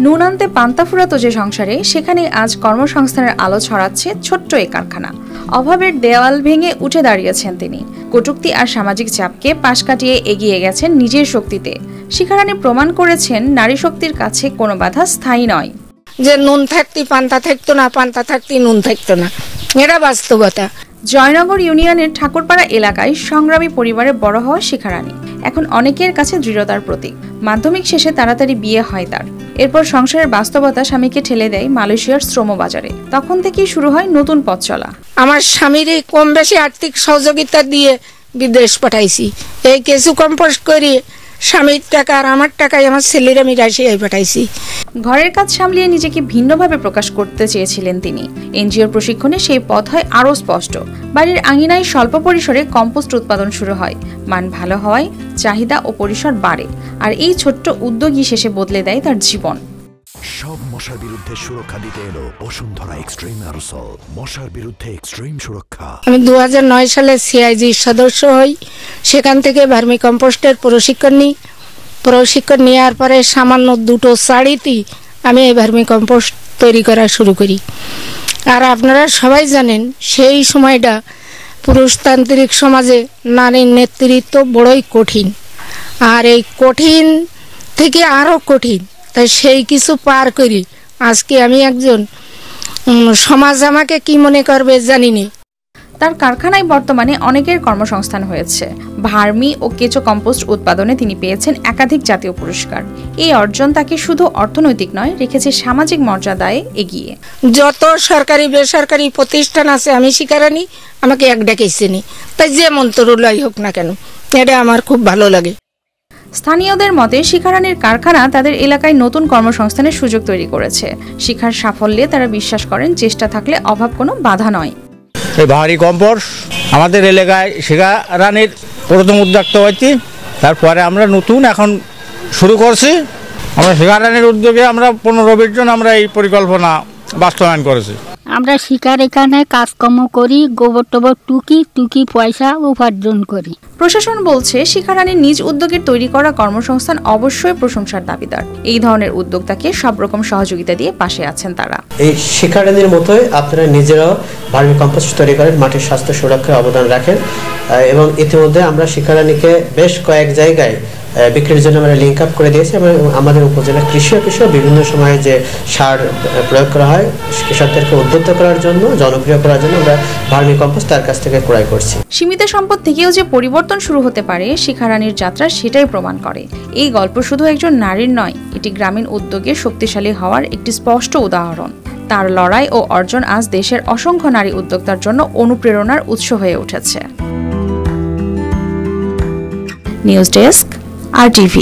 নুন আনতে পান্তা ফুরাতো যে সংসারে, সেখানে আজ কর্মসংস্থানের আলো ছড়াচ্ছে ছোট্ট এই কারখানা। অভাবের দেওয়াল ভেঙে উঠে দাঁড়িয়েছেন তিনি। কটূক্তি আর সামাজিক চাপকে পাশ কাটিয়ে এগিয়ে গেছেন নিজের শক্তিতে। শিখারানী প্রমাণ করেছেন নারী শক্তির কাছে কোনো বাধা স্থায়ী নয়। যে নুন থাকতে পান্তা থাকতো না, পান্তা থাকতে নুন থাকতো না, এটা বাস্তবতা। জয়নগর ইউনিয়নের ঠাকুরপাড়া এলাকায় সংগ্রামী পরিবারে বড় হওয়া শিখারানী এখন অনেকের কাছে দৃঢ়তার প্রতীক। মাধ্যমিক শেষে তাড়াতাড়ি বিয়ে হয় তার। এরপর সংসারের বাস্তবতা স্বামীকে ঠেলে দেয় মালয়েশিয়ার শ্রমবাজারে। তখন থেকেই শুরু হয় নতুন পথ চলা। আমার স্বামীর কম বেশি আর্থিক সহযোগিতা দিয়ে বিদেশ পাঠাইছি। এই কিছু কম্পোস্ট করি স্বামীর টাকা আর আমার টাকায় আমার ছেলের আমি রাশিয়ায় পাঠাইছি। ঘরের কাজ সামলিয়ে নিজেকে ভিন্নভাবে প্রকাশ করতে চেয়েছিলেন তিনি। এনজিওর প্রশিক্ষণে সেই পথ হয় আরও স্পষ্ট। বাড়ির আঙিনায় স্বল্প পরিসরে কম্পোস্ট উৎপাদন শুরু হয়। মান ভালো হওয়ায় চাহিদা ও পরিসর বাড়ে, আর এই ছোট্ট উদ্যোগই শেষে বদলে দেয় তার জীবন। সব মশার বিরুদ্ধে সুরক্ষা দিতে এলো বসুন্ধরা এক্সট্রিম অ্যারোসল। মশার বিরুদ্ধে এক্সট্রিম সুরক্ষা। আমি 2009 সালে সিআইজির সদস্য হই। সেখান থেকে ভার্মি কম্পোস্টের প্রশিক্ষণ নেওয়ার পরে সামান্য 2টো শাড়িতেই আমি এই ভার্মি কম্পোস্ট তৈরি করা শুরু করি। আর আপনারা সবাই জানেন সেই সময়টা পুরুষতান্ত্রিক সমাজে নারীর নেতৃত্ব বড়ই কঠিন, আর এই কঠিন থেকে আরও কঠিন। তাই সেই কিছু পার করি আজকে আমি একজন। সমাজ আমাকে কি মনে করবে জানিনি। তার কারখানায় বর্তমানে অনেকের কর্মসংস্থান হয়েছে। ভার্মি ও কেঁচো কম্পোস্ট উৎপাদনে তিনি পেয়েছেন একাধিক জাতীয় পুরস্কার। এই অর্জন তাকে শুধু অর্থনৈতিক নয়, রেখেছে সামাজিক মর্যাদায় এগিয়ে। যত সরকারি বেসরকারি প্রতিষ্ঠান আছে আমি শিখারানী আমাকে এক ডেকেছি নি, তাই যে মন্ত্রণালয় হোক না কেন, এটা আমার খুব ভালো লাগে। স্থানীয়দের মতে শিখারানীর কারখানা তাদের এলাকায় নতুন কর্মসংস্থানের সুযোগ তৈরি করেছে। শিখার সাফল্যে তারা বিশ্বাস করেন চেষ্টা থাকলে অভাব কোনো বাধা নয়। এই ভারী কম্পোস্ট আমাদের এলাকায় শিখারানীর প্রথম উদ্যোক্তা হয়েছি। তারপরে আমরা নতুন এখন শুরু করছি। আমরা শিখারানীর উদ্যোগে আমরা 15-20 জন আমরা এই পরিকল্পনা বাস্তবায়ন করেছি। আমরা শিকার এখানে কাজকর্ম করি, গোবর টোবর টুকি পয়সা উপার্জন করি। প্রশাসন বলছে শিখারানীর নিজ উদ্যোগের তৈরি করা কর্মসংস্থান অবশ্যই প্রশংসার দাবিদার। এই ধরনের উদ্যোক্তাকে সব রকম সহযোগিতা দিয়ে পাশে আছেন তারা। এই শিখারানীর মতোই আপনারা নিজেরাও ভার্মি কম্পোস্ট তৈরি করেন, মাটির স্বাস্থ্য সুরক্ষায় অবদান রাখেন, এবং ইতিমধ্যে আমরা শিখারানীকে বেশ কয়েক জায়গায় বিক্রির জন্য আমরা লিঙ্ক আপ করে দিয়েছি এবং আমাদের উপজেলা কৃষি অফিসেও বিভিন্ন সময়ে যে সার প্রয়োগ করা হয় কৃষকদেরকে উদ্বুদ্ধ করার জন্য, জনপ্রিয় করার জন্য আমরা ভার্মি কম্পোস্ট তার কাছ থেকে ক্রয় করছি। সীমিত সম্পদ থেকেও যে পরিবর্তন শুরু হতে পারে শিখারানীর যাত্রা সেটাই প্রমাণ করে। এই গল্প শুধু একজন নারীর নয়, এটি গ্রামীণ উদ্যোগে শক্তিশালী হওয়ার একটি স্পষ্ট উদাহরণ। তার লড়াই ও অর্জন আজ দেশের অসংখ্য নারী উদ্যোক্তার জন্য অনুপ্রেরণার উৎস হয়ে উঠেছে। News desk RTV।